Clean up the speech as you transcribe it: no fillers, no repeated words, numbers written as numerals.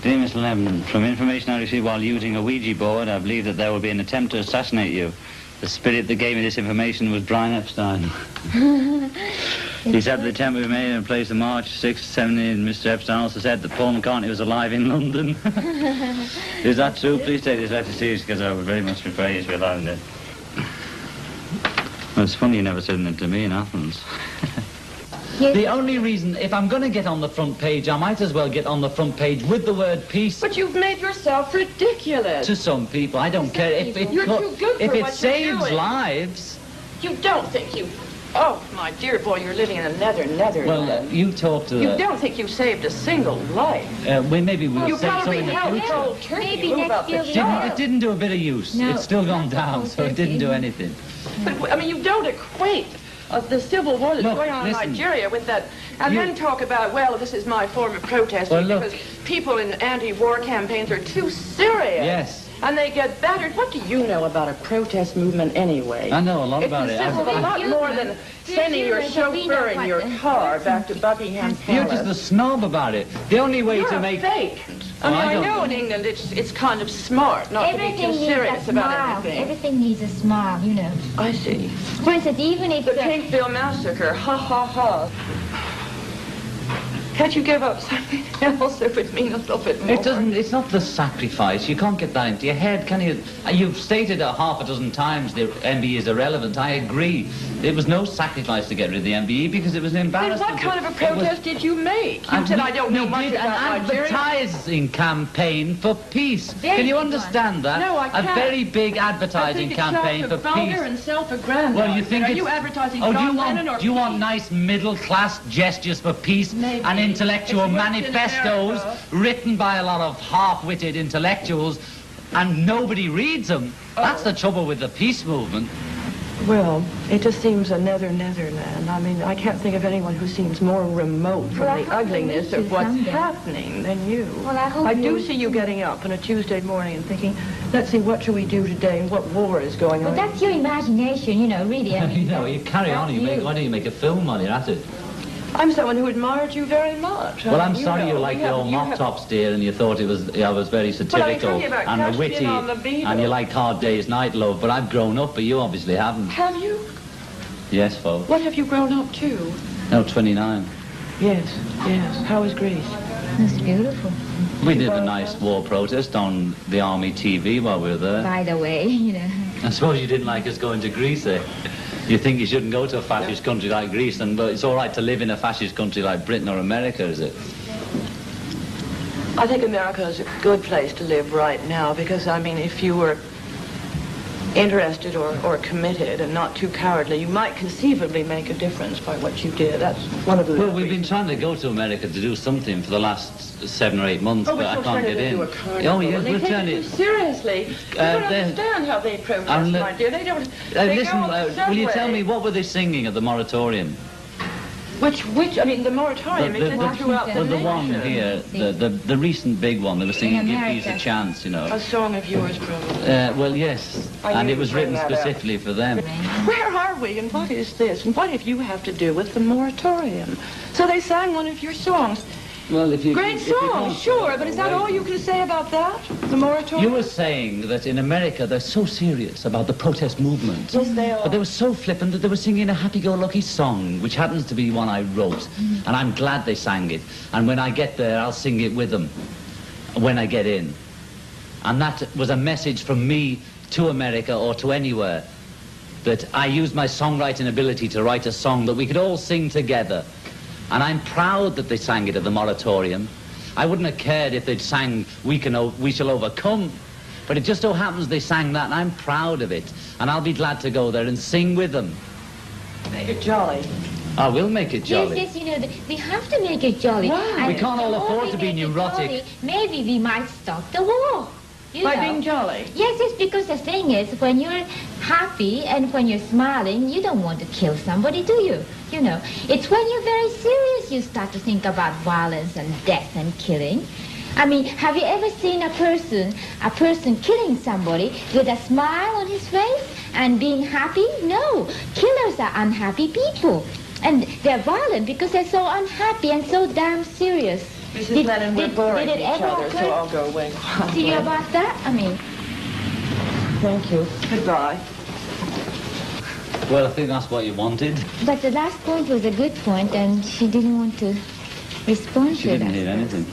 Dear Mr. Lennon, from information I received while using a Ouija board, I believe that there will be an attempt to assassinate you. The spirit that gave me this information was Brian Epstein. He said the attempt was made in a place on March 6th, 17. Mr. Epstein also said that Paul McCartney was alive in London. Is that true? Please take this letter seriously, because I would very much prefer you to be alive in it. Well, it's funny you never said it to me in Athens. The only reason, if I'm going to get on the front page, I might as well get on the front page with the word peace. But you've made yourself ridiculous. To some people, I don't care. If it saves lives. You don't think you... Oh, my dear boy, you're living in a nether. Well, you talk to... You don't think you saved a single life. Maybe we'll you save some in the future. Maybe next year it didn't do a bit of use. No, it's still gone down, so it didn't do anything. But, I mean, you don't equate the civil war that's going on in Nigeria with that, and then talk about, well, this is my form of protesting, because people in anti-war campaigns are too serious. Yes. And they get battered. What do you know about a protest movement anyway? I know a lot about it. It's a lot more than sending your chauffeur in your car back to Buckingham Palace. You're just the snob about it. The only way to make... fake. I mean, I know in England it's kind of smart not to be too serious about anything. Everything needs a smile, you know. I see. For instance, even if... The Pinkville Massacre, ha ha ha. Can't you give up something else that would mean a little bit more? It's not the sacrifice. You can't get that into your head, can you? You've stated half a dozen times the MBE is irrelevant. I agree. It was no sacrifice to get rid of the MBE because it was an embarrassment. Then what kind of a protest did you make? You said, I don't know much about Nigeria. An advertising campaign for peace. Can you understand that? No, I can't. A very big advertising campaign for peace. And self-aggrandizing. Well, you think Are you advertising John Lennon or peace? Do you want nice middle-class gestures for peace? Maybe. And intellectual manifestos written by a lot of half-witted intellectuals, and nobody reads them? That's the trouble with the peace movement. Well, it just seems a Netherland. I mean, I can't think of anyone who seems more remote from the ugliness of what's happening than you. Well, I do see you getting up on a Tuesday morning and thinking, let's see, what shall we do today and what war is going on? But that's your imagination, you know, really. I mean, you know, you carry on. Why don't you make a film while you're at it? I'm someone who admired you very much. Well, I'm sorry you liked the old mop tops, dear, and you thought it was I was very satirical and witty, and you liked Hard Day's Night, love. But I've grown up, but you obviously haven't. Have you? Yes, folks. What have you grown up to? No, 29. Yes. How is Greece? It's beautiful. We did a nice war protest on the Army TV while we were there. By the way, you know. I suppose you didn't like us going to Greece, eh? You think you shouldn't go to a fascist country like Greece, but it's all right to live in a fascist country like Britain or America, is it? I think America is a good place to live right now because, I mean, if you were interested or committed and not too cowardly, you might conceivably make a difference by what you did. That's one of the... Well, we've been trying to go to America to do something for the last 7 or 8 months, but I can't get in. Oh, yes, we'll turn it. Seriously, you don't understand how they protest, my dear. They don't... Listen, will you tell me what were they singing at the moratorium? Which, I mean, the moratorium, throughout the the one here, the recent big one, they were singing Give Peace a Chance, you know. A song of yours, probably. Well, yes, and it was written specifically for them. Where are we, and what is this, and what have you have to do with the moratorium? So they sang one of your songs. Well, if you... Great song, sure, but is that all you can say about that? The moratorium? You were saying that in America they're so serious about the protest movement. Yes, they are. But they were so flippant that they were singing a happy-go-lucky song, which happens to be one I wrote. And I'm glad they sang it. And when I get there, I'll sing it with them when I get in. And that was a message from me to America or to anywhere, that I used my songwriting ability to write a song that we could all sing together. And I'm proud that they sang it at the moratorium. I wouldn't have cared if they'd sang We Shall Overcome. But it just so happens they sang that, and I'm proud of it. And I'll be glad to go there and sing with them. Make it jolly. I will make it jolly. Yes, you know, we have to make it jolly. Wow. We can't all afford to be neurotic. Jolly, maybe we might stop the war. By being jolly? Yes, because the thing is, when you're happy and when you're smiling, you don't want to kill somebody, do you? You know, it's when you're very serious you start to think about violence and death and killing. I mean, have you ever seen a person killing somebody with a smile on his face and being happy? No, killers are unhappy people. And they're violent because they're so unhappy and so damn serious. Mrs. Lennon, we're boring did it each ever other, so occur I'll go away. to you about that? I mean, Thank you. Goodbye. Well, I think that's what you wanted. but the last point was a good point, and she didn't want to respond She to didn't that. hear anything.